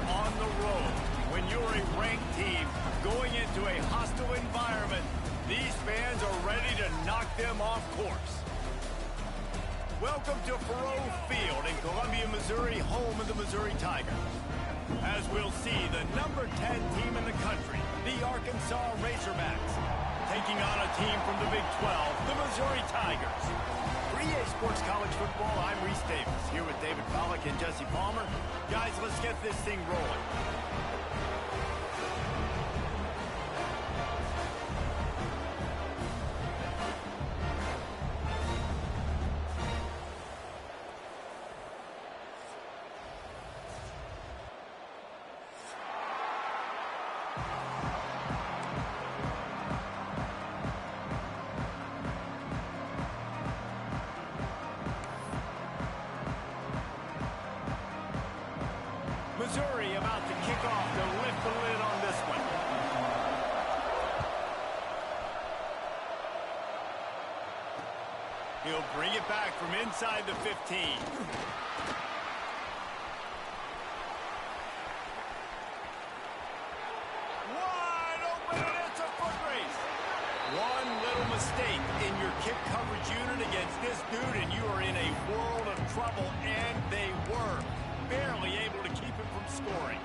on the road. When you're a ranked team going into a hostile environment, these fans are ready to knock them off course. Welcome to Faurot Field in Columbia, Missouri, home of the Missouri Tigers. As we'll see, the number 10 team in the country, the Arkansas Razorbacks, taking on a team from the Big 12, the Missouri Tigers. For EA Sports College Football, I'm Reese Davis, here with David Pollack and Jesse Palmer. Guys, let's get this thing rolling. Missouri about to kick off to lift the lid on this one. He'll bring it back from inside the 15. Wide open, and it's a foot race. One little mistake in your kick coverage unit against this dude, and you are in a world of trouble, and they were barely able to keep him from scoring.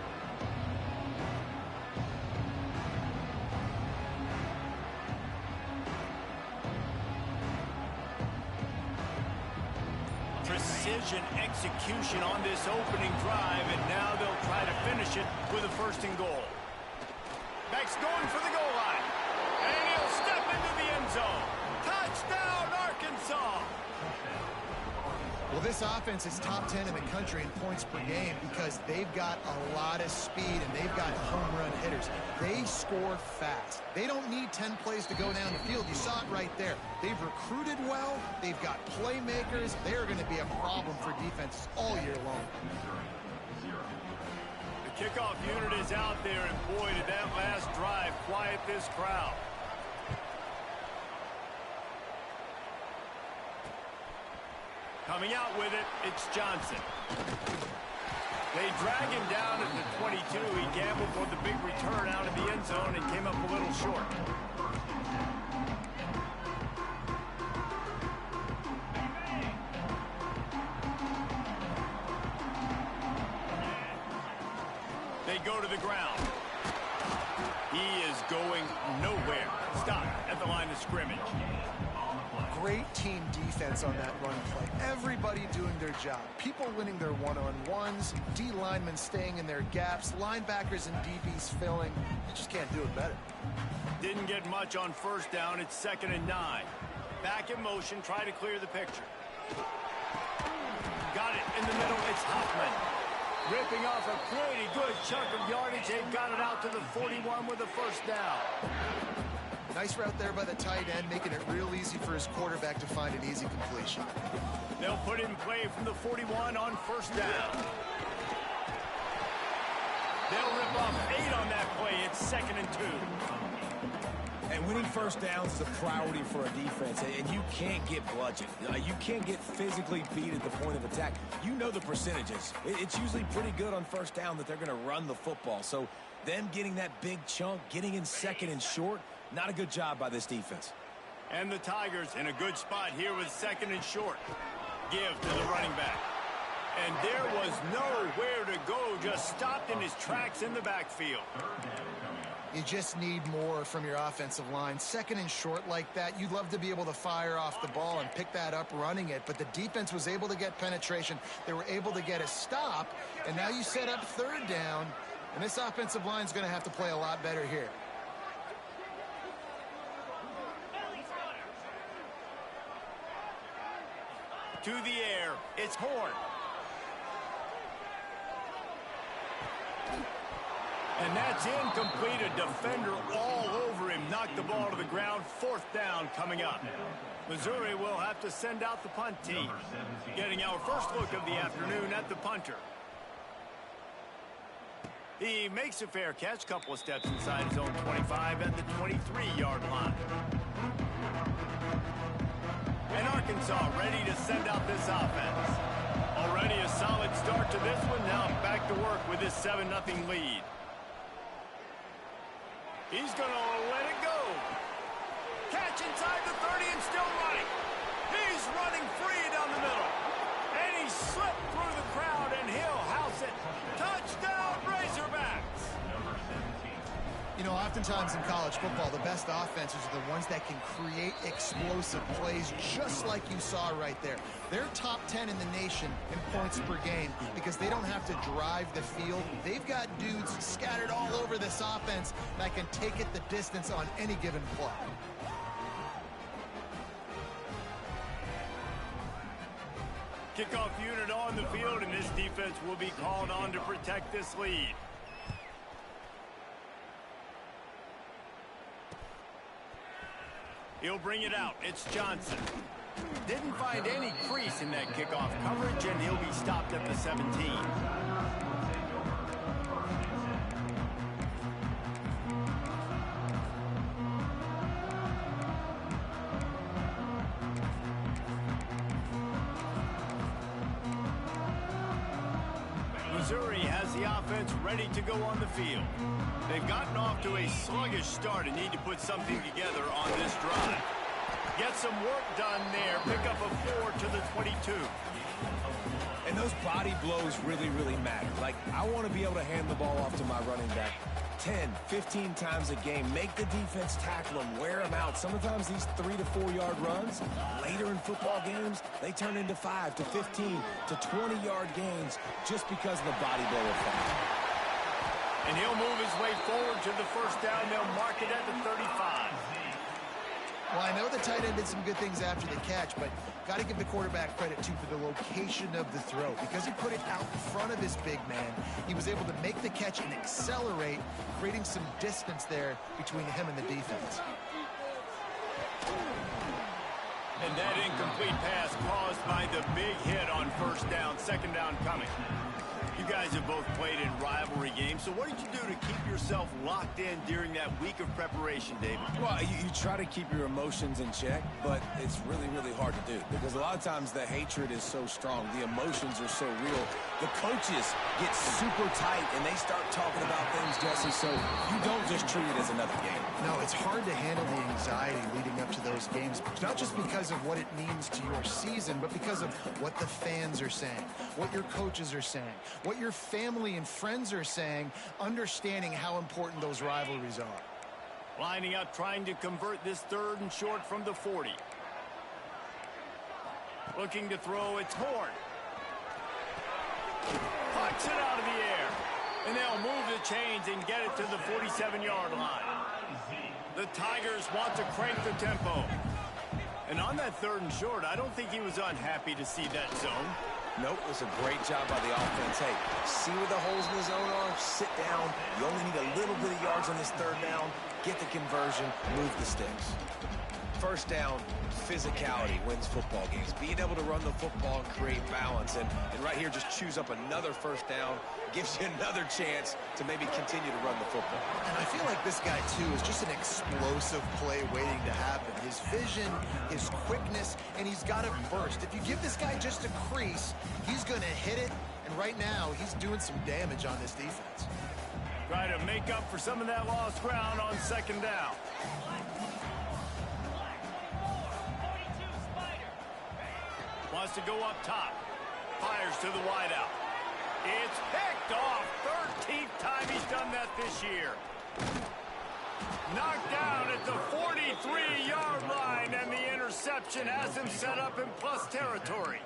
Precision execution on this opening drive, and now they'll try to finish it with a first and goal. Back's going for the goal line, and he'll step into the end zone. Touchdown, Arkansas! Well, this offense is top 10 in the country in points per game because they've got a lot of speed and they've got home run hitters. They score fast. They don't need 10 plays to go down the field. You saw it right there. They've recruited well. They've got playmakers. They're going to be a problem for defenses all year long. The kickoff unit is out there, and boy, did that last drive quiet this crowd. Coming out with it, it's Johnson. They drag him down at the 22. He gambled for the big return out of the end zone and came up a little short. They go to the ground. He is going nowhere. Stop at the line of scrimmage. Great team defense on that run play. Everybody doing their job. People winning their one-on-ones, D linemen staying in their gaps, linebackers and DBs filling. You just can't do it better. Didn't get much on first down. It's 2nd and 9. Back in motion, try to clear the picture. Got it in the middle. It's Hoffman. Ripping off a pretty good chunk of yardage. They've got it out to the 41 with a first down. Nice route there by the tight end, making it real easy for his quarterback to find an easy completion. They'll put in play from the 41 on first down. They'll rip off 8 on that play. It's 2nd and 2. And winning first downs is a priority for a defense, and you can't get bludgeoned. You can't get physically beat at the point of attack. You know the percentages. It's usually pretty good on first down that they're going to run the football. So them getting that big chunk, getting in 2nd and short, not a good job by this defense. And the Tigers in a good spot here with 2nd and short. Give to the running back. And there was nowhere to go, just stopped in his tracks in the backfield. You just need more from your offensive line. 2nd and short like that, you'd love to be able to fire off the ball and pick that up running it, but the defense was able to get penetration. They were able to get a stop, and now you set up 3rd down, and this offensive line is going to have to play a lot better here. To the air, it's Horn. And that's incomplete. A defender all over him. Knocked the ball to the ground. 4th down coming up. Missouri will have to send out the punt team. Getting our first look of the afternoon at the punter. He makes a fair catch. Couple of steps inside his own 25 at the 23-yard line. And Arkansas ready to send out this offense. Already a solid start to this one. Now back back to work with this 7-0 lead. He's going to let it go. Catch inside the 30 and still running. He's running free down the middle. And he slipped through the crowd, and he'll house it. Touchdown, Razorbacks! You know, oftentimes in college football, the best offenses are the ones that can create explosive plays, just like you saw right there. They're top 10 in the nation in points per game because they don't have to drive the field. They've got dudes scattered all over this offense that can take it the distance on any given play. Kickoff unit on the field, and this defense will be called on to protect this lead. He'll bring it out. It's Johnson. Didn't find any crease in that kickoff coverage, and he'll be stopped at the 17. Missouri has the offense ready to go on the field. They've gotten off to a sluggish start and need to put something together on this drive. Get some work done there. Pick up a 4 to the 22. And those body blows really, really matter. Like, I want to be able to hand the ball off to my running back 10, 15 times a game. Make the defense tackle them, wear them out. Sometimes these 3 to 4 yard runs, later in football games, they turn into 5 to 15 to 20 yard gains just because of the body blow effect. And he'll move his way forward to the first down. They'll mark it at the 35. Well, I know the tight end did some good things after the catch, but got to give the quarterback credit, too, for the location of the throw. Because he put it out in front of his big man, he was able to make the catch and accelerate, creating some distance there between him and the defense. And that incomplete pass caused by the big hit on first down. Second down coming. You guys have both played in rivalry games, so what did you do to keep yourself locked in during that week of preparation, David? Well, you try to keep your emotions in check, but it's really, really hard to do because a lot of times the hatred is so strong. The emotions are so real. The coaches get super tight, and they start talking about things, Jesse, so you don't just treat it as another game. No, it's hard to handle the anxiety leading up to those games, not just because of what it means to your season, but because of what the fans are saying, what your coaches are saying, what your family and friends are saying, understanding how important those rivalries are. Lining up, trying to convert this 3rd and short from the 40. Looking to throw, it's Horn. Pucks it out of the air. And they'll move the chains and get it to the 47-yard line. The Tigers want to crank the tempo. And on that 3rd and short, I don't think he was unhappy to see that zone. Nope, it was a great job by the offense. Hey, see where the holes in the zone are? Sit down. You only need a little bit of yards on this 3rd down. Get the conversion. Move the sticks. First down, physicality wins football games. Being able to run the football and create balance. And right here, just choose up another first down. Gives you another chance to maybe continue to run the football. And I feel like this guy, too, is just an explosive play waiting to happen. His vision, his quickness, and he's got a burst. If you give this guy just a crease, he's going to hit it. And right now, he's doing some damage on this defense. Try to make up for some of that lost ground on 2nd down. Wants to go up top. Fires to the wideout. It's picked off. 13th time he's done that this year. Knocked down at the 43-yard line, and the interception has him set up in plus territory.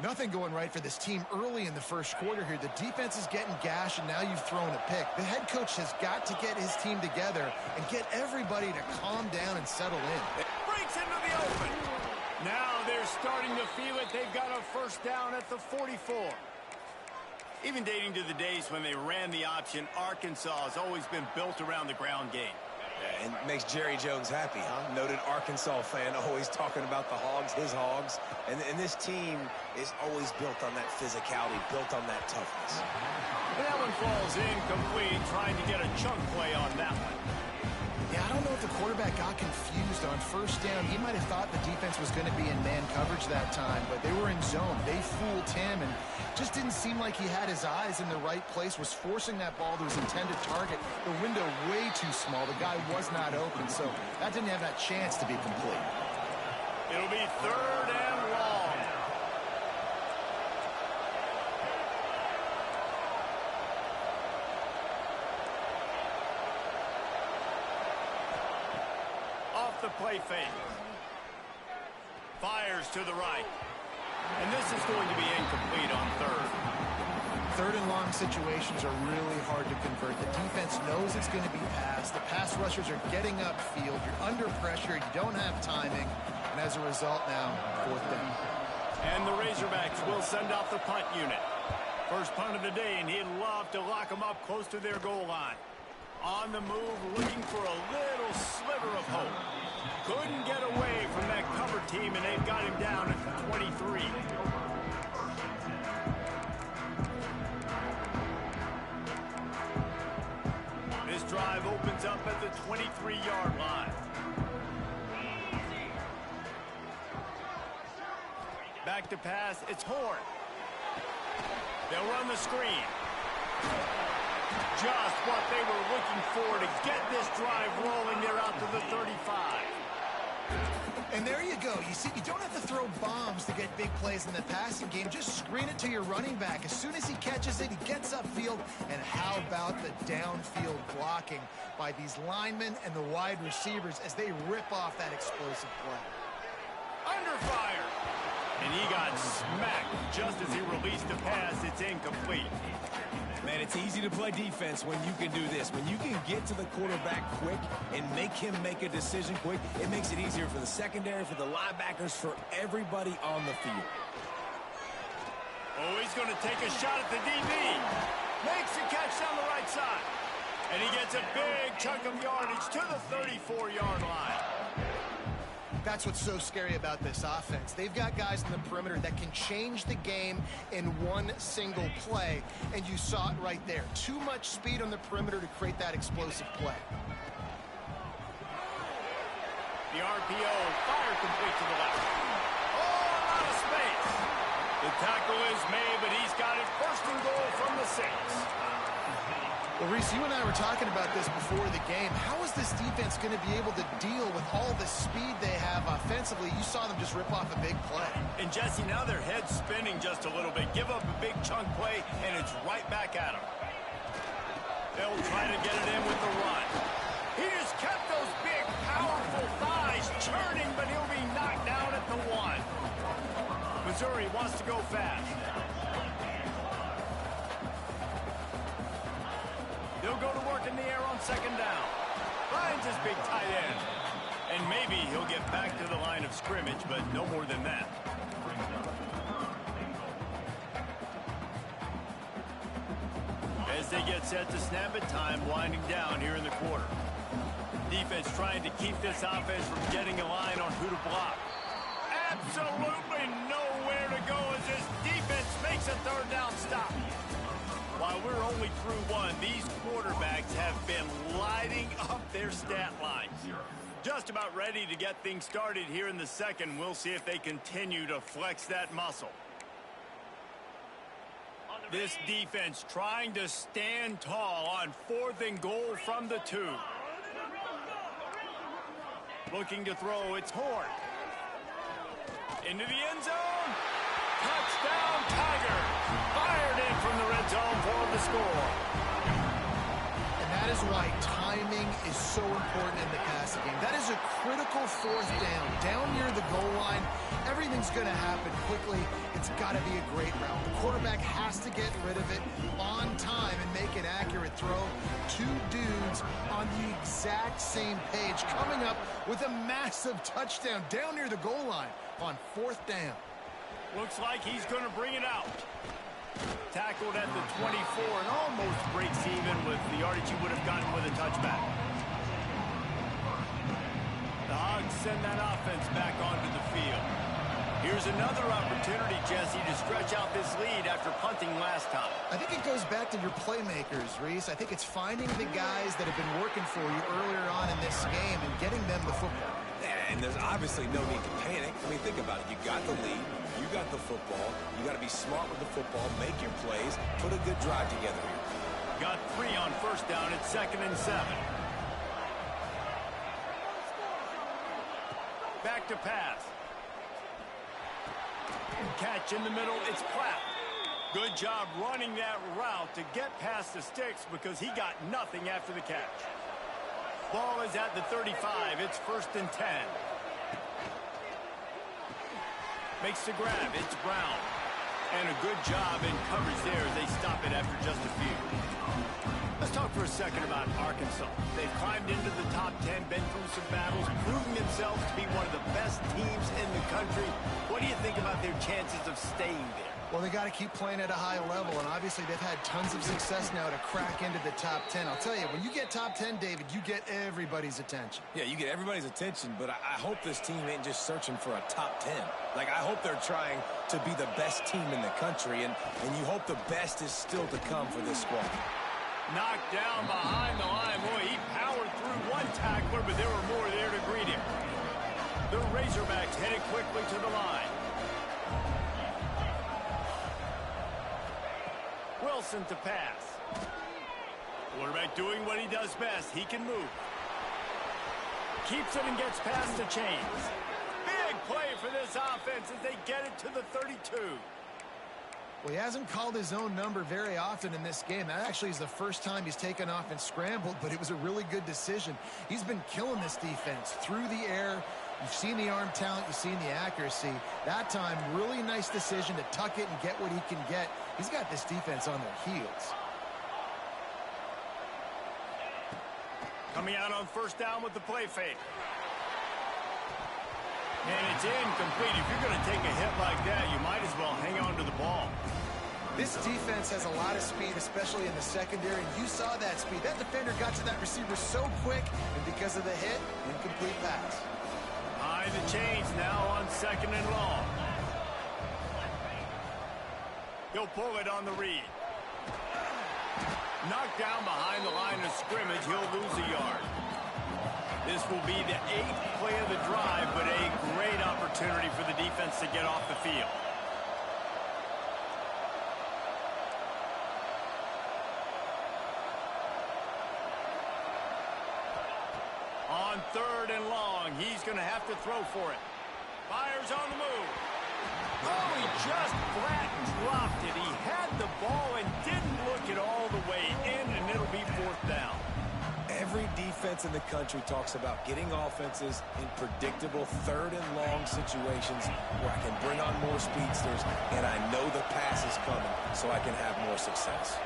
Nothing going right for this team early in the first quarter here. The defense is getting gashed, and now you've thrown a pick. The head coach has got to get his team together and get everybody to calm down and settle in. It breaks into the open. Now they're starting to feel it. They've got a first down at the 44. Even dating to the days when they ran the option, Arkansas has always been built around the ground game. Yeah, and makes Jerry Jones happy, huh? Noted Arkansas fan, always talking about the Hogs, his Hogs. And this team is always built on that physicality, built on that toughness. And that one falls incomplete, trying to get a chunk play on that one. Yeah, I don't know if the quarterback got confused on first down. He might have thought the defense was going to be in man coverage that time, but they were in zone. They fooled him and just didn't seem like he had his eyes in the right place, was forcing that ball to his intended target. The window way too small. The guy was not open, so that didn't have that chance to be complete. It'll be 3rd and long. Off the play fake. Fires to the right. And this is going to be incomplete on 3rd. 3rd and long situations are really hard to convert. The defense knows it's going to be passed. The pass rushers are getting upfield. You're under pressure. You don't have timing. And as a result now, 4th down. And the Razorbacks will send out the punt unit. First punt of the day, and he'd love to lock them up close to their goal line. On the move, looking for a little sliver of hope. Couldn't get away from that cover team, and they've got him down at the 23. This drive opens up at the 23-yard line. Back to pass, it's Horn. They'll run the screen. Just what they were looking for to get this drive rolling. They're out to the 35. And there you go. You see, you don't have to throw bombs to get big plays in the passing game. Just screen it to your running back. As soon as he catches it, he gets upfield. And how about the downfield blocking by these linemen and the wide receivers as they rip off that explosive play? Under fire. And he got smacked just as he released the pass. It's incomplete. Man, it's easy to play defense when you can do this. When you can get to the quarterback quick and make him make a decision quick, it makes it easier for the secondary, for the linebackers, for everybody on the field. Oh, he's going to take a shot at the DB. Makes the catch down the right side. And he gets a big chunk of yardage to the 34-yard line. That's what's so scary about this offense. They've got guys in the perimeter that can change the game in one single play, and you saw it right there. Too much speed on the perimeter to create that explosive play. The RPO, fire complete to the left. Oh, out of space. The tackle is made, but he's got it 1st and goal from the 6. Well, Reese, you and I were talking about this before the game. How is this defense going to be able to deal with all the speed they have offensively? You saw them just rip off a big play. And, Jesse, now their head's spinning just a little bit. Give up a big chunk play, and it's right back at them. They'll try to get it in with the run. He just kept those big, powerful thighs churning, but he'll be knocked down at the 1. Missouri wants to go fast. They'll go to work in the air on 2nd down. Finds his big tight end. And maybe he'll get back to the line of scrimmage, but no more than that. As they get set to snap it, time winding down here in the quarter. Defense trying to keep this offense from getting a line on who to block. Absolutely nowhere to go as this defense makes a 3rd down stop. While we're only through 1, these quarterbacks have been lighting up their stat lines. Just about ready to get things started here in the 2nd. We'll see if they continue to flex that muscle. This defense trying to stand tall on 4th and goal from the 2. Looking to throw, it's Horn. Into the end zone. Touchdown, Tigers. Fired in from the red zone for the score. And that is why timing is so important in the passing game. That is a critical 4th down. Down near the goal line, everything's going to happen quickly. It's got to be a great route. The quarterback has to get rid of it on time and make an accurate throw. 2 dudes on the exact same page coming up with a massive touchdown down near the goal line on 4th down. Looks like he's going to bring it out. Tackled at the 24 and almost breaks even with the yardage he would have gotten with a touchback. The Hogs send that offense back onto the field. Here's another opportunity, Jesse, to stretch out this lead after punting last time. I think it goes back to your playmakers, Reese. I think it's finding the guys that have been working for you earlier on in this game and getting them the football. And there's obviously no need to panic. I mean, think about it. You got the lead. You got the football. You got to be smart with the football, make your plays, put a good drive together here. Got 3 on first down at 2nd and 7. Back to pass. Catch in the middle, it's Platt. Good job running that route to get past the sticks because he got nothing after the catch. Ball is at the 35, it's 1st and 10. Makes the grab, it's Brown. And a good job in coverage there as they stop it after just a few. Let's talk for a second about Arkansas. They've climbed into the top 10, been through some battles, proving themselves to be one of the best teams in the country. What do you think about their chances of staying there? Well, they got to keep playing at a high level, and obviously they've had tons of success now to crack into the top 10. I'll tell you, when you get top 10, David, you get everybody's attention. Yeah, you get everybody's attention, but I hope this team ain't just searching for a top 10. Like, I hope they're trying to be the best team in the country, and you hope the best is still to come for this squad. Knocked down behind the line. Boy, he powered through one tackler, but there were more there to greet him. The Razorbacks headed quickly to the line. Wilson to pass. Quarterback doing what he does best. He can move. Keeps it and gets past the chains. Big play for this offense as they get it to the 32. Well, he hasn't called his own number very often in this game. That actually is the first time he's taken off and scrambled, but it was a really good decision. He's been killing this defense through the air. You've seen the arm talent, you've seen the accuracy. That time, really nice decision to tuck it and get what he can get. He's got this defense on their heels. Coming out on first down with the play fake. And it's incomplete. If you're going to take a hit like that, you might as well hang on to the ball. This defense has a lot of speed, especially in the secondary. You saw that speed. That defender got to that receiver so quick, and because of the hit, incomplete pass. Behind the chains now on 2nd and long. He'll pull it on the read. Knocked down behind the line of scrimmage. He'll lose a yard. This will be the 8th play of the drive, but a great opportunity for the defense to get off the field. On 3rd and long, he's going to have to throw for it. Fires on the move. Oh, he just flat dropped it. He had the ball and didn't look it all the way in, and it'll be 4th down. Every defense in the country talks about getting offenses in predictable 3rd and long situations where I can bring on more speedsters and I know the pass is coming so I can have more success.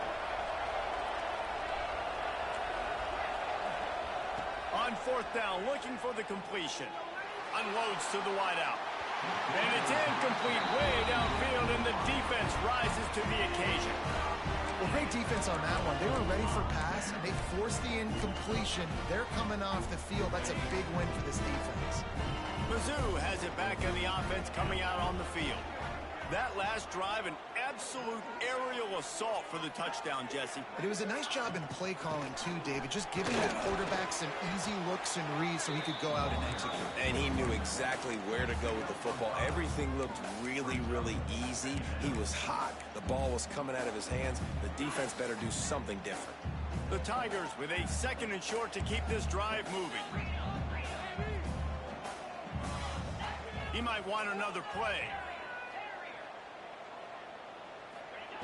On 4th down, looking for the completion. Unloads to the wideout. And it's incomplete way downfield, and the defense rises to the occasion. Well, great defense on that one. They were ready for pass, and they forced the incompletion. They're coming off the field. That's a big win for this defense. Mizzou has it back in the offense coming out on the field. That last drive, an absolute aerial assault for the touchdown, Jesse. But it was a nice job in play calling, too, David. Just giving the quarterback some easy looks and reads so he could go out and execute. And he knew exactly where to go with the football. Everything looked really, really easy. He was hot. The ball was coming out of his hands. The defense better do something different. The Tigers with a 2nd and short to keep this drive moving. He might want another play.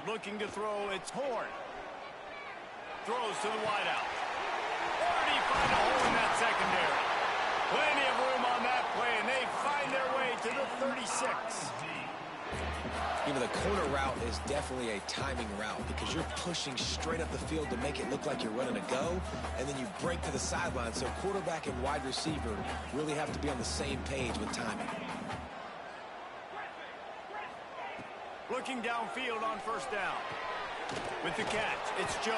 Looking to throw, it's Horn. Throws to the wideout. Or did he find a hole in that secondary? Plenty of room on that play, and they find their way to the 36. You know, the corner route is definitely a timing route because you're pushing straight up the field to make it look like you're running a go, and then you break to the sideline. So quarterback and wide receiver really have to be on the same page with timing. Looking downfield on first down. With the catch, it's Jones.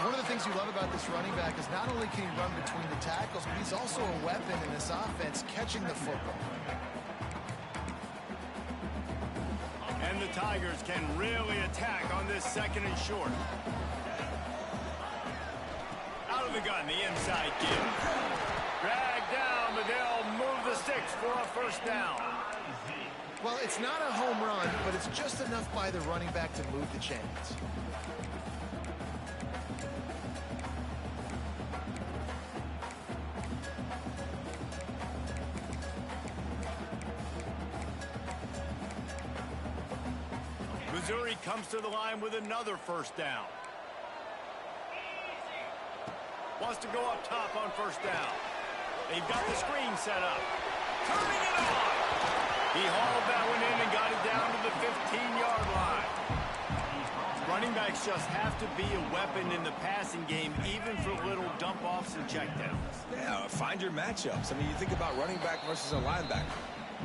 One of the things you love about this running back is not only can he run between the tackles, but he's also a weapon in this offense catching the football. Tigers can really attack on this 2nd and short. Out of the gun, the inside give. Dragged down, but they'll move the sticks for a 1st down. Well, it's not a home run, but it's just enough by the running back to move the chains. Missouri comes to the line with another 1st down. Wants to go up top on 1st down. They've got the screen set up. Turning it on. He hauled that one in and got it down to the 15-yard line. Running backs just have to be a weapon in the passing game, even for little dump-offs and checkdowns. Yeah, find your matchups. I mean, you think about running back versus a linebacker.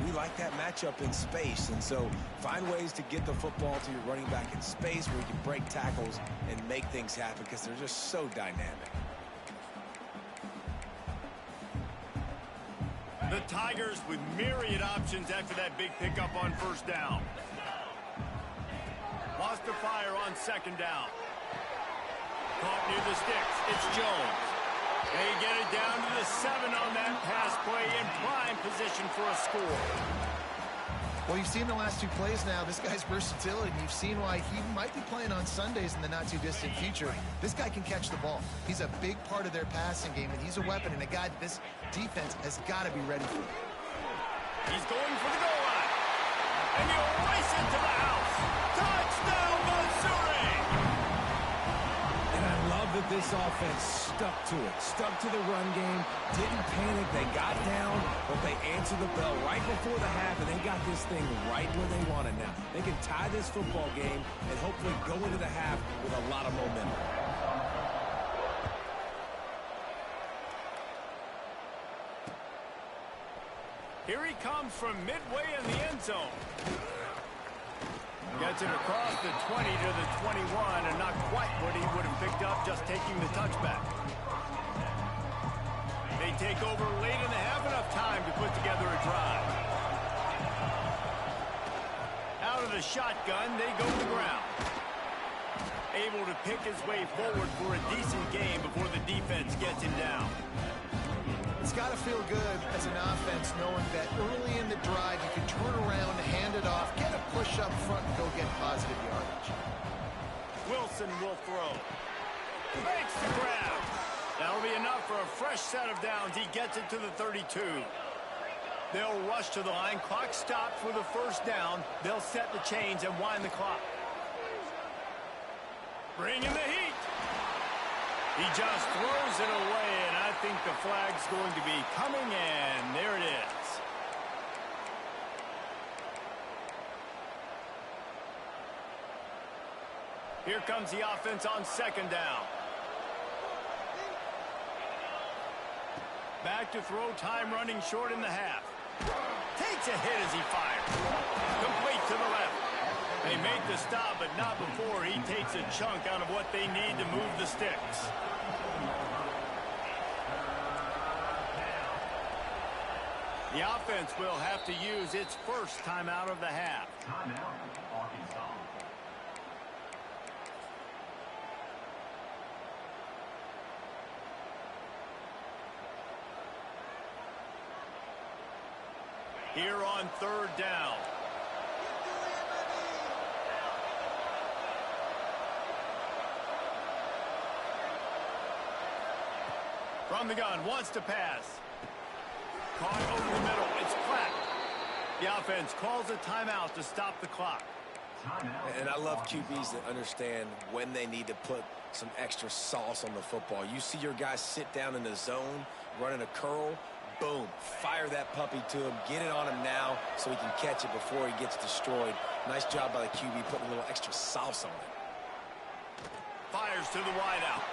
We like that matchup in space, and so find ways to get the football to your running back in space where you can break tackles and make things happen because they're just so dynamic. The Tigers with myriad options after that big pickup on 1st down. Wants to fire on 2nd down. Caught near the sticks. It's Jones. They get it down to the 7 on that pass play in prime position for a score. Well, you've seen the last 2 plays now. This guy's versatility, and you've seen why he might be playing on Sundays in the not-too-distant future. This guy can catch the ball. He's a big part of their passing game, and he's a weapon and a guy that this defense has got to be ready for. He's going for the goal line. And he'll race into the house. Touchdown, Missouri! And I love that this offense stuck to it, stuck to the run game, didn't panic. They got down, but they answered the bell right before the half, and they got this thing right where they want it now. They can tie this football game and hopefully go into the half with a lot of momentum. Here he comes from midway in the end zone. Gets it across the 20 to the 21, and not quite what he would have picked up just taking the touchback. They take over late and they have enough time to put together a drive. Out of the shotgun, they go to the ground. Able to pick his way forward for a decent game before the defense gets him down. It's got to feel good as an offense knowing that early in the drive you can turn around, hand it off, get a push up front, and go get positive yardage. Wilson will throw. Makes the grab. That'll be enough for a fresh set of downs. He gets it to the 32. They'll rush to the line. Clock stops with a 1st down. They'll set the chains and wind the clock. Bring in the heat. He just throws it away, and I think the flag's going to be coming, and there it is. Here comes the offense on 2nd down. Back to throw, time running short in the half. Takes a hit as he fires. Complete to the left. They make the stop, but not before he takes a chunk out of what they need to move the sticks. The offense will have to use its 1st timeout of the half. Timeout, Arkansas. Here on 3rd down. From the gun, wants to pass. Caught over the middle. It's clapped. The offense calls a timeout to stop the clock. And I love QBs that understand when they need to put some extra sauce on the football. You see your guys sit down in the zone, running a curl, boom, fire that puppy to him, get it on him now so he can catch it before he gets destroyed. Nice job by the QB putting a little extra sauce on it. Fires to the wideout.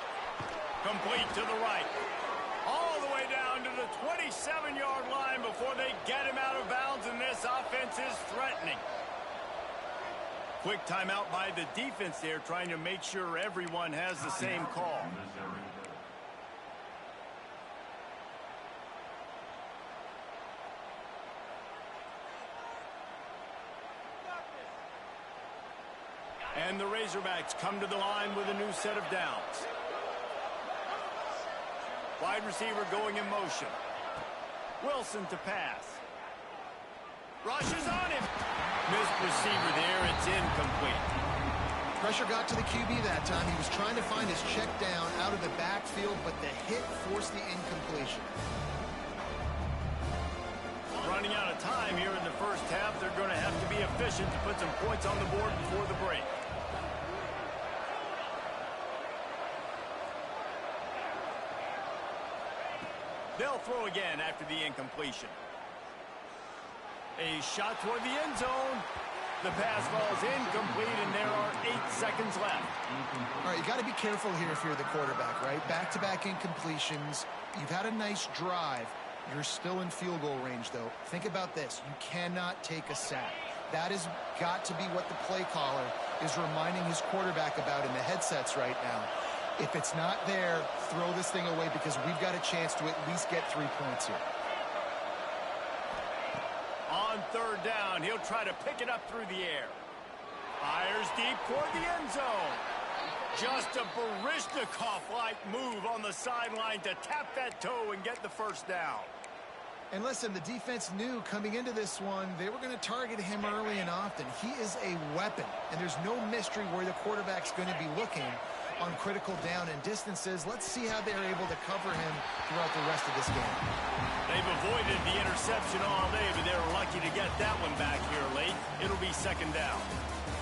Complete to the right. All the way down to the 27-yard line before they get him out of bounds, and this offense is threatening. Quick timeout by the defense there, trying to make sure everyone has the same call. And the Razorbacks come to the line with a new set of downs. Wide receiver going in motion. Wilson to pass. Rushes on him. Missed receiver there. It's incomplete. Pressure got to the QB that time. He was trying to find his check down out of the backfield, but the hit forced the incompletion. Running out of time here in the first half. They're going to have to be efficient to put some points on the board before the break. They'll throw again after the incompletion. A shot toward the end zone. The pass falls incomplete, and there are 8 seconds left. All right, you got to be careful here if you're the quarterback, right? Back-to-back incompletions. You've had a nice drive. You're still in field goal range, though. Think about this. You cannot take a sack. That has got to be what the play caller is reminding his quarterback about in the headsets right now. If it's not there, throw this thing away because we've got a chance to at least get 3 points here. On third down, he'll try to pick it up through the air. Fires deep toward the end zone. Just a Baryshnikov-like move on the sideline to tap that toe and get the first down. And listen, the defense knew coming into this one, they were going to target him early and often. He is a weapon, and there's no mystery where the quarterback's going to be looking on critical down and distances. Let's see how they're able to cover him throughout the rest of this game. They've avoided the interception all day, but they were lucky to get that one back here late. It'll be second down.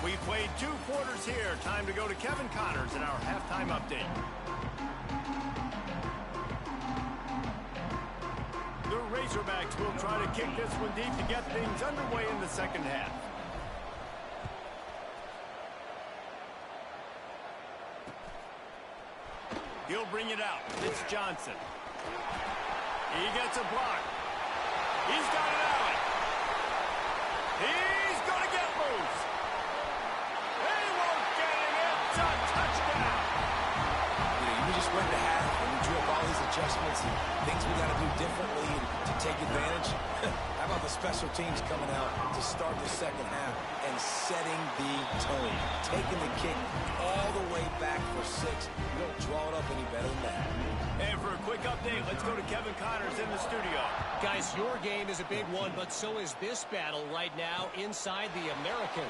We've played 2 quarters here. Time to go to Kevin Connors in our halftime update. The Razorbacks will try to kick this one deep to get things underway in the second half. He'll bring it out. It's Johnson. He gets a block. He's got it out. He's going to get loose. He won't get it. It's a touchdown. We just went to half and we drew up all these adjustments and things we got to do differently to take advantage. How about the special teams coming out to start the second half and setting the tone, taking the kick all the way back for 6. You don't draw it up any better than that. And for a quick update, let's go to Kevin Connors in the studio. Guys, your game is a big one, but so is this battle right now inside the American.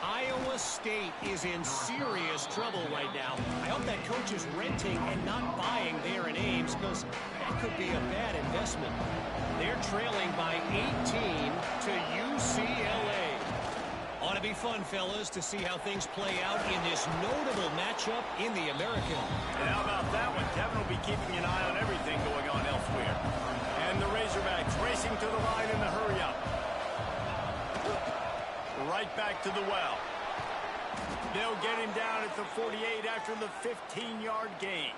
Iowa State is in serious trouble right now. I hope that coach is renting and not buying there in Ames, because that could be a bad investment. They're trailing by 18 to UCLA. Ought to be fun, fellas, to see how things play out in this notable matchup in the American. And how about that one? Kevin will be keeping an eye on everything going on elsewhere. And the Razorbacks racing to the line in the hurry-up. Right back to the well. They'll get him down at the 48 after the 15-yard gain.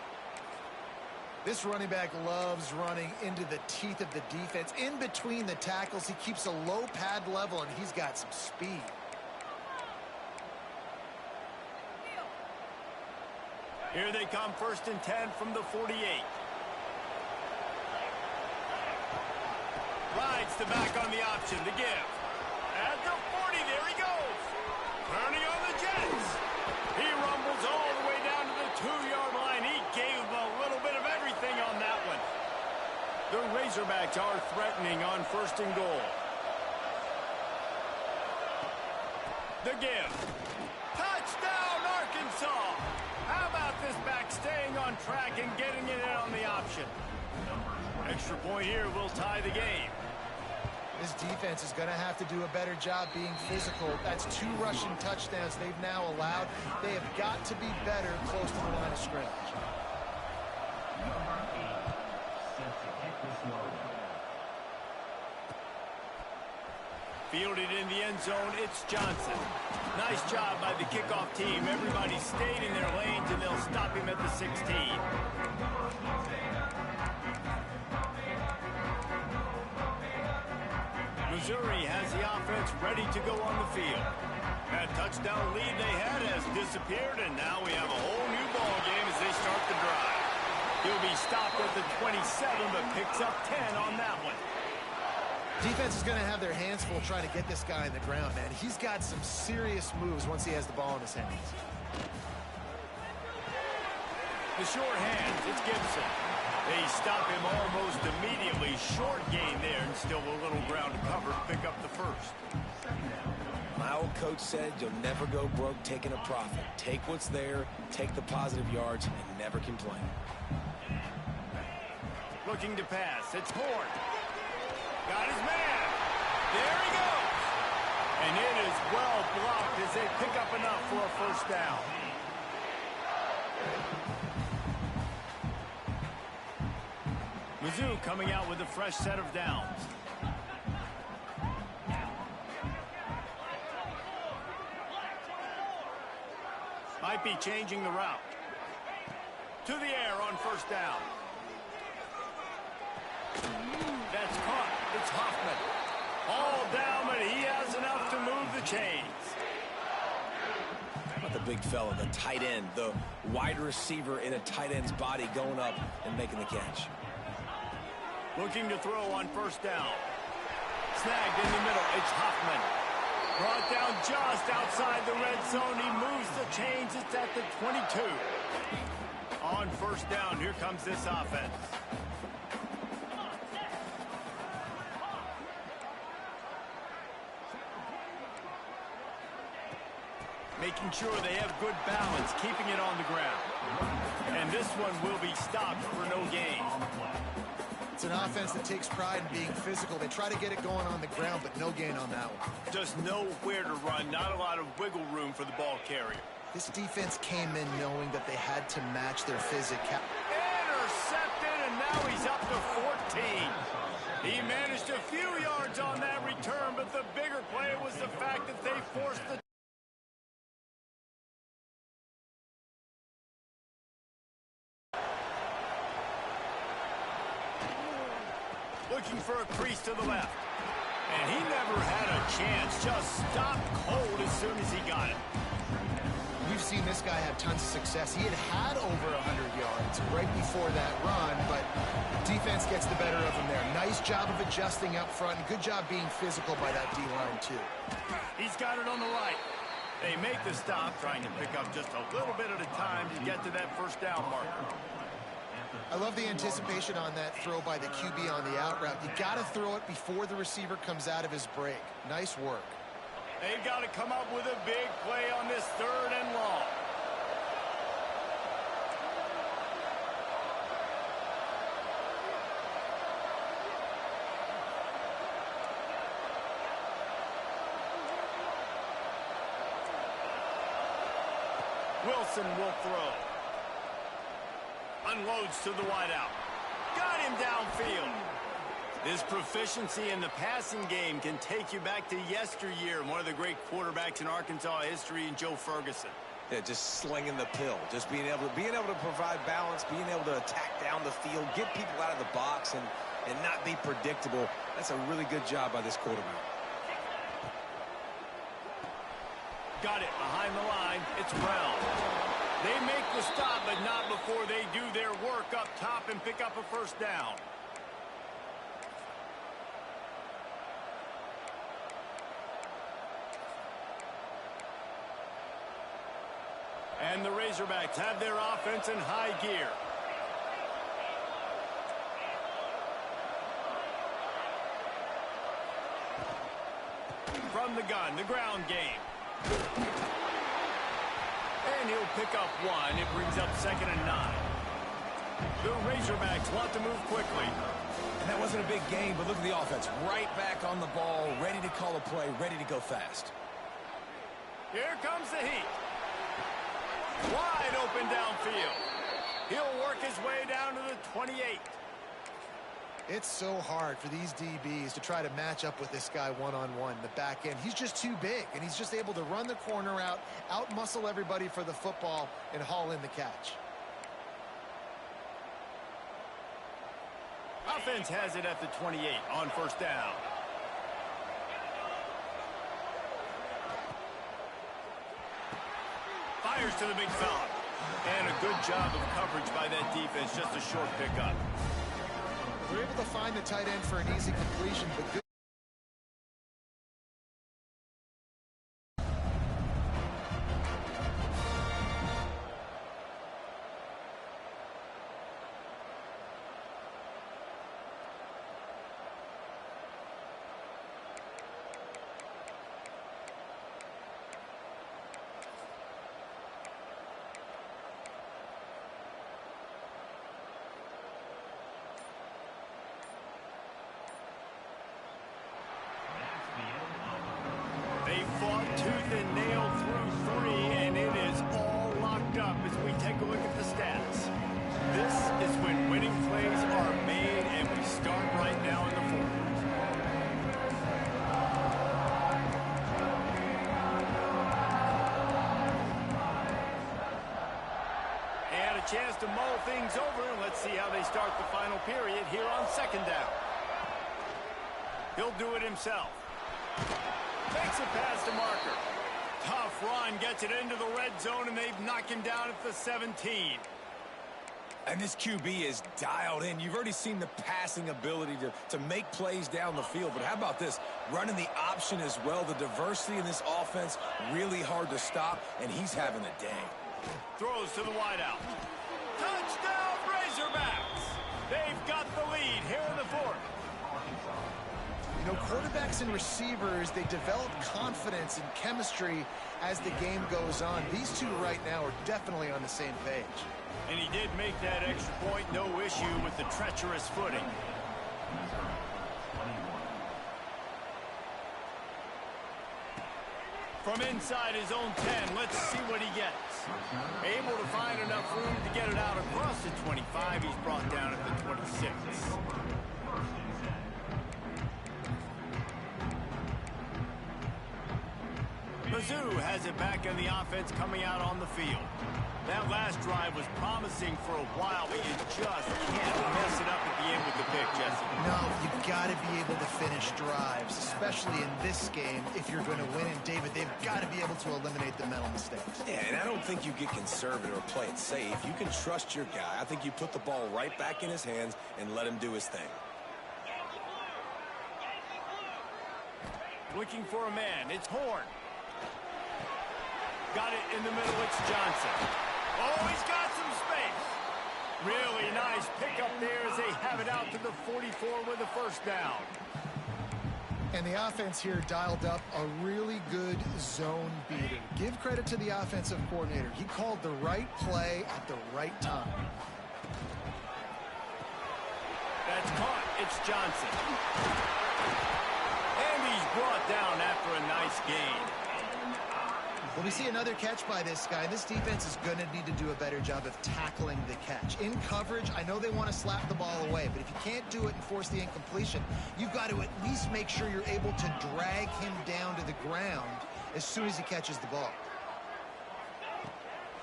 This running back loves running into the teeth of the defense. In between the tackles, he keeps a low pad level, and he's got some speed. Here they come, 1st and 10 from the 48. Rides the back on the option to give. At the 40, there he goes. Turning on the Jets. He rumbles all the way down to the 2-yard line. He gave a little bit of everything on that one. The Razorbacks are threatening on 1st and goal. The give. Touchdown, Arkansas. How about this back staying on track and getting it in on the option? Extra point here will tie the game. This defense is going to have to do a better job being physical. That's 2 rushing touchdowns they've now allowed. They have got to be better close to the line of scrimmage. Fielded in the end zone, it's Johnson. Nice job by the kickoff team. Everybody stayed in their lanes, and they'll stop him at the 16. Missouri has the offense ready to go on the field. That touchdown lead they had has disappeared, and now we have a whole new ball game as they start the drive. He'll be stopped at the 27, but picks up 10 on that one. Defense is going to have their hands full trying to get this guy on the ground, man. He's got some serious moves once he has the ball in his hands. The short hands, it's Gibson. They stop him almost immediately. Short gain there, and still a little ground to cover to pick up the first. My old coach said you'll never go broke taking a profit. Take what's there, take the positive yards, and never complain. Looking to pass, it's Ford. Got his man. There he goes. And it is well blocked as they pick up enough for a first down. Mizzou coming out with a fresh set of downs. Might be changing the route. To the air on first down. That's caught. It's Hoffman. All down, but he has enough to move the chains. How about the big fella, the tight end, the wide receiver in a tight end's body going up and making the catch. Looking to throw on first down. Snagged in the middle. It's Hoffman. Brought down just outside the red zone. He moves the chains. It's at the 22. On first down, here comes this offense. Making sure they have good balance, keeping it on the ground. And this one will be stopped for no gain. It's an offense that takes pride in being physical. They try to get it going on the ground, but no gain on that one. Just nowhere to run, not a lot of wiggle room for the ball carrier. This defense came in knowing that they had to match their physicality. Intercepted, and now he's up to 14. He managed a few yards on that return, but the bigger play was the fact that they forced the looking for a crease to the left. And he never had a chance. Just stopped cold as soon as he got it. We've seen this guy have tons of success. He had over 100 yards right before that run, but defense gets the better of him there. Nice job of adjusting up front, and good job being physical by that D-line, too. He's got it on the right. They make the stop, trying to pick up just a little bit at a time to get to that first down marker. I love the anticipation on that throw by the QB on the out route. You got to throw it before the receiver comes out of his break. Nice work. They've got to come up with a big play on this third and long. Wilson will throw. Unloads to the wideout. Got him downfield. This proficiency in the passing game can take you back to yesteryear. One of the great quarterbacks in Arkansas history, in Joe Ferguson. Yeah, just slinging the pill, just being able to provide balance, being able to attack down the field, get people out of the box, and not be predictable. That's a really good job by this quarterback. Got it behind the line. It's Brown. They make the stop, but not before they do their work up top and pick up a first down. And the Razorbacks have their offense in high gear. From the gun, the ground game. And he'll pick up one. It brings up 2nd and 9. The Razorbacks want to move quickly. And that wasn't a big game, but look at the offense. Right back on the ball, ready to call a play, ready to go fast. Here comes the heat. Wide open downfield. He'll work his way down to the 28. It's so hard for these DBs to try to match up with this guy one-on-one in the back end. He's just too big, and he's just able to run the corner out-muscle everybody for the football, and haul in the catch. Offense has it at the 28 on first down. Fires to the big fella. And a good job of coverage by that defense. Just a short pickup. They're able to find the tight end for an easy completion, but good tooth and nail through 3, and it is all locked up as we take a look at the stats. This is when winning plays are made, and we start right now in the 4th. And a chance to mull things over, and let's see how they start the final period here on 2nd down. He'll do it himself. Makes a pass to Marker. Tough run, gets it into the red zone, and they've knocked him down at the 17. And this QB is dialed in. You've already seen the passing ability to make plays down the field. But how about this? Running the option as well. The diversity in this offense, really hard to stop, and he's having a day. Throws to the wideout. Touchdown, Razorbacks! They've got the lead here in the 4th. You know, quarterbacks and receivers, they develop confidence and chemistry as the game goes on. These two right now are definitely on the same page. And he did make that extra point, no issue with the treacherous footing. From inside his own 10, let's see what he gets. Able to find enough room to get it out across the 25. He's brought down at the 26. Mizzou has it back in the offense coming out on the field. That last drive was promising for a while, but you just can't mess it up at the end with the pick, Jesse. No, you've got to be able to finish drives, especially in this game. If you're going to win, and David, they've got to be able to eliminate the mental mistakes. Yeah, and I don't think you get conservative or play it safe. You can trust your guy. I think you put the ball right back in his hands and let him do his thing. Looking for a man. It's Horn. Got it in the middle. It's Johnson. Oh, he's got some space. Really nice pickup there as they have it out to the 44 with a 1st down. And the offense here dialed up a really good zone beater. Give credit to the offensive coordinator. He called the right play at the right time. That's caught. It's Johnson. And he's brought down after a nice gain. Well, we see another catch by this guy. This defense is going to need to do a better job of tackling the catch. In coverage, I know they want to slap the ball away, but if you can't do it and force the incompletion, you've got to at least make sure you're able to drag him down to the ground as soon as he catches the ball.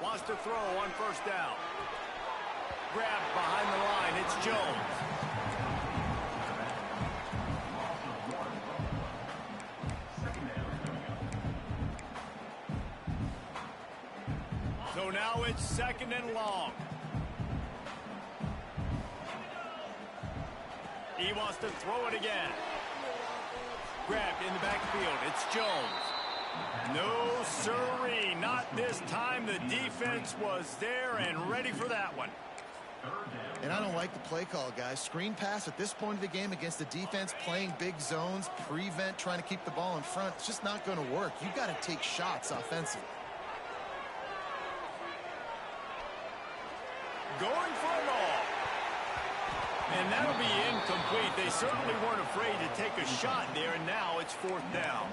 Wants to throw on 1st down. Grabbed behind the line. It's Jones. So now it's 2nd and long. He wants to throw it again. Grabbed in the backfield. It's Jones. No sirree, not this time. The defense was there and ready for that one. And I don't like the play call, guys. Screen pass at this point of the game against the defense playing big zones, prevent, trying to keep the ball in front. It's just not going to work. You've got to take shots offensively. Going for it all. And that'll be incomplete. They certainly weren't afraid to take a shot there, and now it's 4th down.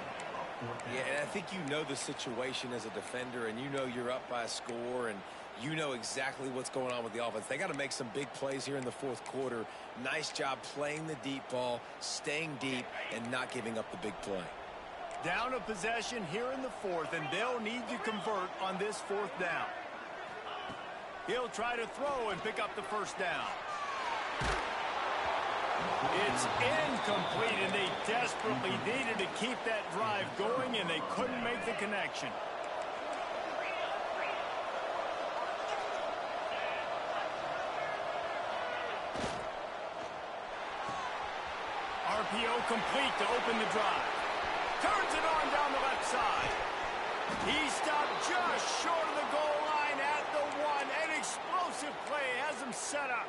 Yeah, and I think you know the situation as a defender, and you know you're up by a score, and you know exactly what's going on with the offense. They got to make some big plays here in the 4th quarter. Nice job playing the deep ball, staying deep, and not giving up the big play. Down a possession here in the 4th, and they'll need to convert on this 4th down. He'll try to throw and pick up the 1st down. It's incomplete, and they desperately needed to keep that drive going, and they couldn't make the connection. RPO complete to open the drive. Turns it on down the left side. He stopped just short of the goal line at the 1. An explosive play has him set up.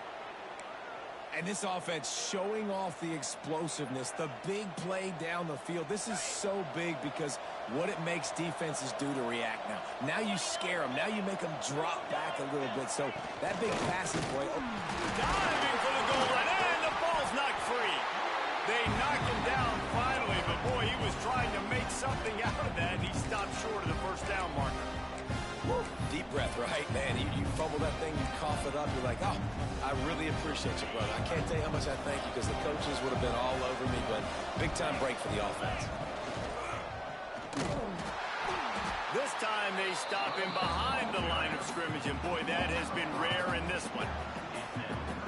And this offense showing off the explosiveness, the big play down the field. This is so big because what it makes defenses do to react now. Now you scare them. Now you make them drop back a little bit. So that big passing play. Oh. Diving for the goal line, and the ball's knocked free. They knock him down finally, but Boy, he was trying to make something out of that, and he stopped short of the first down marker. Woo. Deep breath, right, man? You fumble that thing, you cough it up, you're like, oh, I really appreciate you, brother. I can't tell you how much I thank you because the coaches would have been all over me, but big-time break for the offense. This time they stop him behind the line of scrimmage, and boy, that has been rare in this one.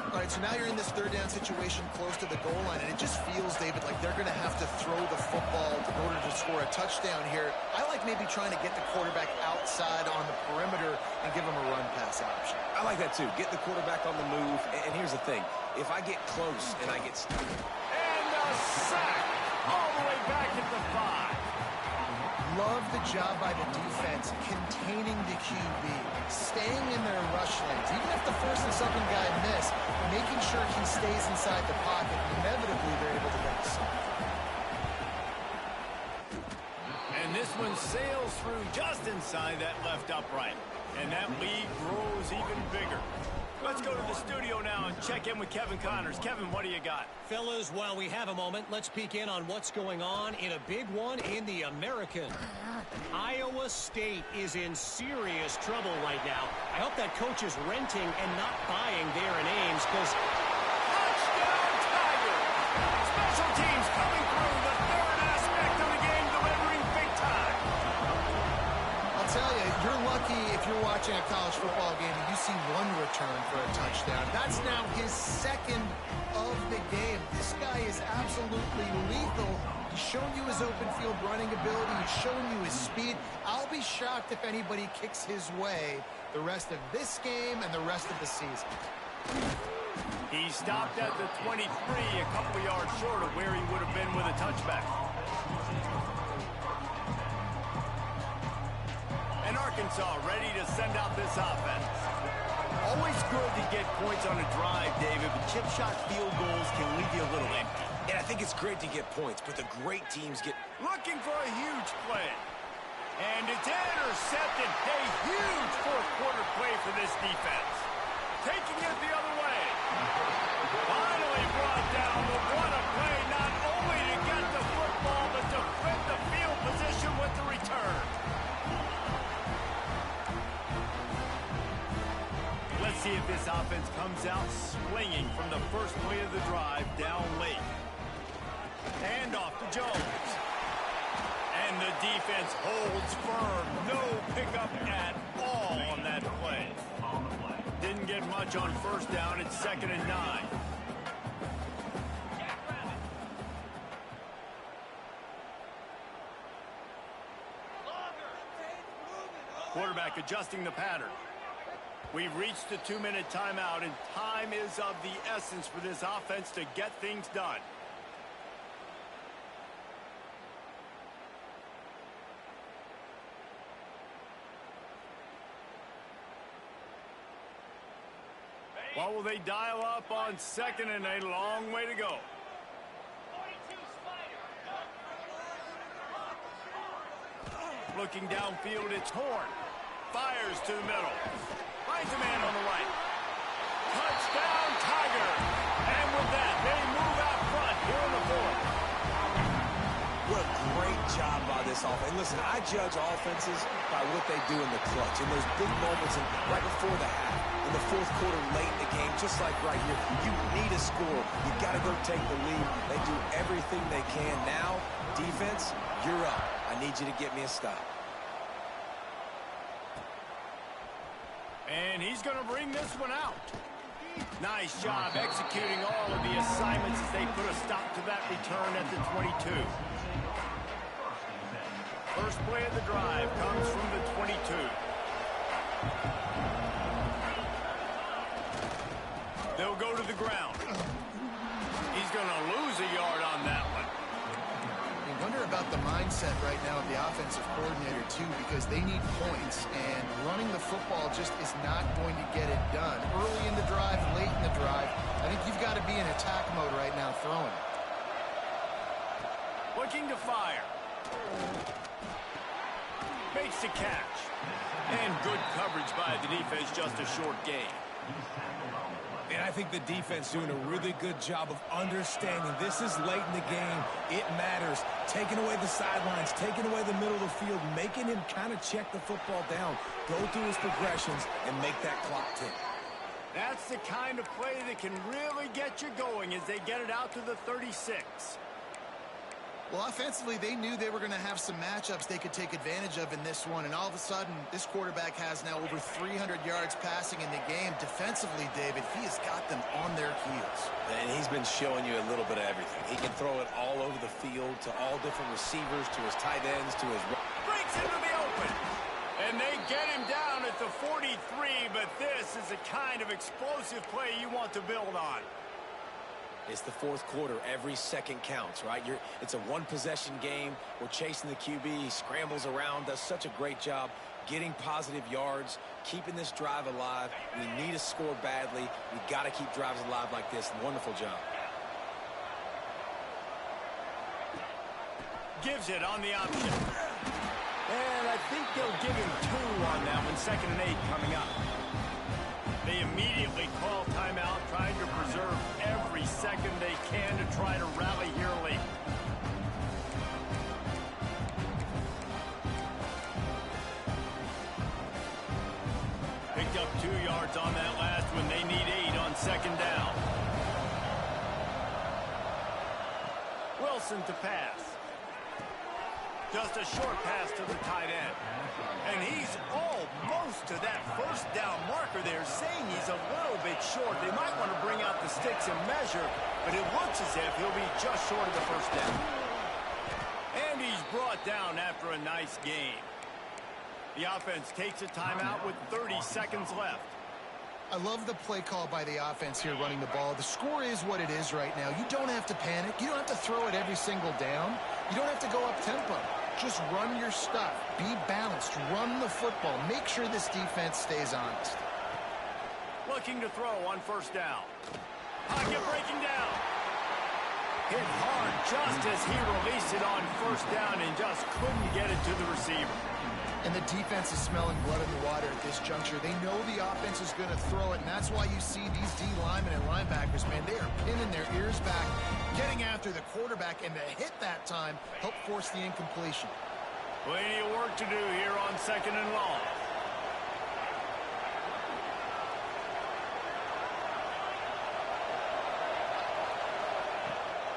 All right, so now you're in this third down situation close to the goal line, and it just feels, David, like they're going to have to throw the football in order to score a touchdown here. I like maybe trying to get the quarterback outside on the perimeter and give him a run-pass option. I like that, too. Get the quarterback on the move, and here's the thing. If I get close and I get stuck. And a sack all the way back at the 5. Love the job by the defense containing the QB, staying in their rush lanes. Even if the first and second guy miss, making sure he stays inside the pocket, inevitably they're able to get the sack. And this one sails through just inside that left upright. And that lead grows even bigger. Let's go to the studio now and check in with Kevin Connors. Kevin, what do you got? Fellas, while we have a moment, let's peek in on what's going on in a big one in the American. Iowa State is in serious trouble right now. I hope that coach is renting and not buying Darren Ames because... Touchdown, Tiger! Special teams coming through the third aspect of the game, delivering big time. I'll tell you, you're lucky if you're watching a college football game and you see one return for a touchdown. That's now his second of the game. This guy is absolutely lethal. He's shown you his open field running ability. He's shown you his speed. I'll be shocked if anybody kicks his way the rest of this game and the rest of the season. He stopped at the 23, a couple yards short of where he would have been with a touchback. And Arkansas ready to send out this offense. Always good to get points on a drive, David, but chip shot field goals can leave you a little empty. And I think it's great to get points, but the great teams get... Looking for a huge play. And it's intercepted. A huge fourth quarter play for this defense. Taking it the other way. Finally brought down, but what a play, not only to get the football, but to flip the field position with the return. Let's see if this offense comes out swinging from the first play of the drive down late. And off to Jones. And the defense holds firm. No pickup at all on that play. Didn't get much on first down. It's 2nd and 9. Quarterback adjusting the pattern. We've reached the 2-minute timeout, and time is of the essence for this offense to get things done. What will they dial up on 2nd and a long way to go? Looking downfield, it's Horn. Fires to the middle. Finds a man on the right. Touchdown, Tiger. And with that, they move out front here in the fourth. What a great job by this offense. And listen, I judge offenses by what they do in the clutch. In those big moments and right before the half, in the fourth quarter, late in the game, just like right here, you need a score. You got to go take the lead. They do everything they can. Now, defense, you're up. I need you to get me a stop. And he's going to bring this one out. Nice job executing all of the assignments as they put a stop to that return at the 22. First play of the drive comes from the 22. They'll go to the ground. He's going to lose a yard on that one. You wonder about the mindset right now of the offensive coordinator, too, because they need points, and running the football just is not going to get it done. Early in the drive, late in the drive, I think you've got to be in attack mode right now throwing. Looking to fire. Makes the catch. And good coverage by the defense, just a short gain. He's tackled on the play. And I think the defense doing a really good job of understanding this is late in the game. It matters. Taking away the sidelines, taking away the middle of the field, making him kind of check the football down, go through his progressions, and make that clock tick. That's the kind of play that can really get you going as they get it out to the 36. Well, offensively, they knew they were going to have some matchups they could take advantage of in this one, and all of a sudden, this quarterback has now over 300 yards passing in the game. Defensively, David, he has got them on their heels. And he's been showing you a little bit of everything. He can throw it all over the field to all different receivers, to his tight ends, to his... Breaks into the open. And they get him down at the 43, but this is the kind of explosive play you want to build on. It's the fourth quarter. Every second counts, right? It's a one-possession game. We're chasing the QB. He scrambles around, does such a great job getting positive yards, keeping this drive alive. We need to score badly. We got to keep drives alive like this. Wonderful job. Gives it on the option. And I think they'll give him 2 on that one. 2nd and 8 coming up. They immediately call timeout, trying to preserve every second they can to try to rally here late. Picked up 2 yards on that last one. They need 8 on 2nd down. Wilson to pass. Just a short pass to the tight end. And he's almost to that 1st down marker there, saying he's a little bit short. They might want to bring out the sticks and measure, but it looks as if he'll be just short of the 1st down. And he's brought down after a nice game. The offense takes a timeout with 30 seconds left. I love the play call by the offense here running the ball. The score is what it is right now. You don't have to panic. You don't have to throw it every single down. You don't have to go up tempo. Just run your stuff. Be balanced. Run the football. Make sure this defense stays honest. Looking to throw on 1st down. Pocket breaking down. Hit hard just as he released it on 1st down and just couldn't get it to the receiver. And the defense is smelling blood in the water at this juncture. They know the offense is going to throw it, and that's why you see these D linemen and linebackers, man, they are pinning their ears back, getting after the quarterback, and the hit that time helped force the incompletion. Plenty of work to do here on 2nd and long.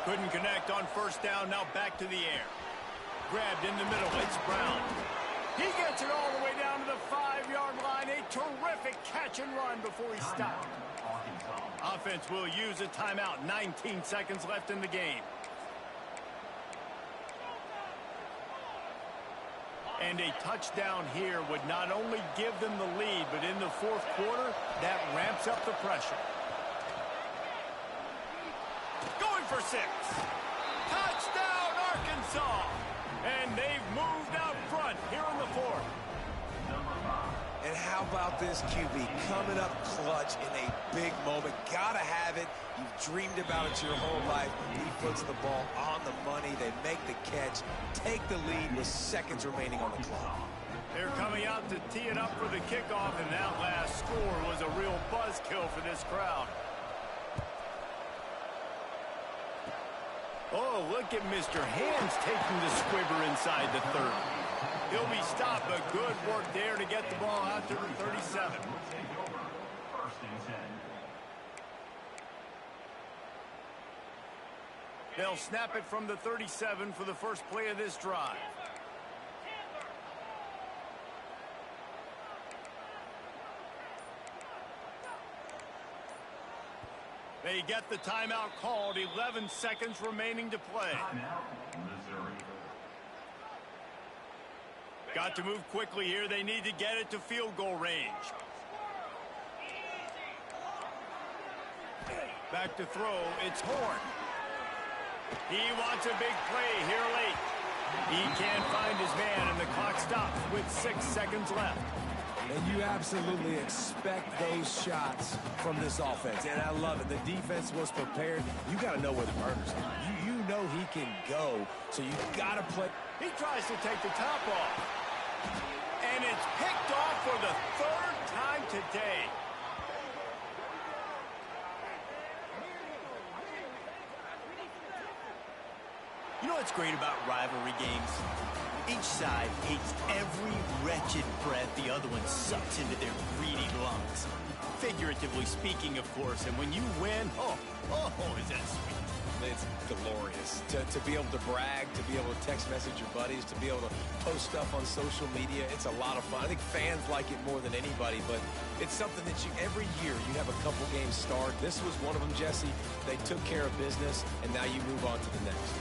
Couldn't connect on 1st down, now back to the air. Grabbed in the middle, it's Brown. He gets it all the way down to the 5-yard line. A terrific catch and run before he stopped. Offense will use a timeout. 19 seconds left in the game. And a touchdown here would not only give them the lead, but in the 4th quarter, that ramps up the pressure. Going for 6. Touchdown, Arkansas! And they've moved out front here in the 4th. And how about this QB coming up clutch in a big moment? Gotta have it. You've dreamed about it your whole life. He puts the ball on the money. They make the catch, take the lead with seconds remaining on the clock. They're coming out to tee it up for the kickoff, and that last score was a real buzzkill for this crowd. Oh, look at Mr. Hands taking the squibber inside the 30. He'll be stopped, but good work there to get the ball out to the 37. 1st and 10. They'll snap it from the 37 for the first play of this drive. They get the timeout called. 11 seconds remaining to play. Timeout, Missouri. Got to move quickly here. They need to get it to field goal range. Back to throw. It's Horn. He wants a big play here late. He can't find his man, and the clock stops with 6 seconds left. And you absolutely expect those shots from this offense. And I love it. The defense was prepared. You got to know where the burners are. You know he can go, so you got to play. He tries to take the top off. And it's picked off for the 3rd time today. know what's great about rivalry games? Each side hates every wretched breath the other one sucks into their greedy lungs. Figuratively speaking, of course, and when you win, oh, is that sweet. It's glorious to be able to brag, to be able to text message your buddies, to be able to post stuff on social media. It's a lot of fun. I think fans like it more than anybody, but it's something that every year you have a couple games start. This was one of them, Jesse. They took care of business, and now you move on to the next.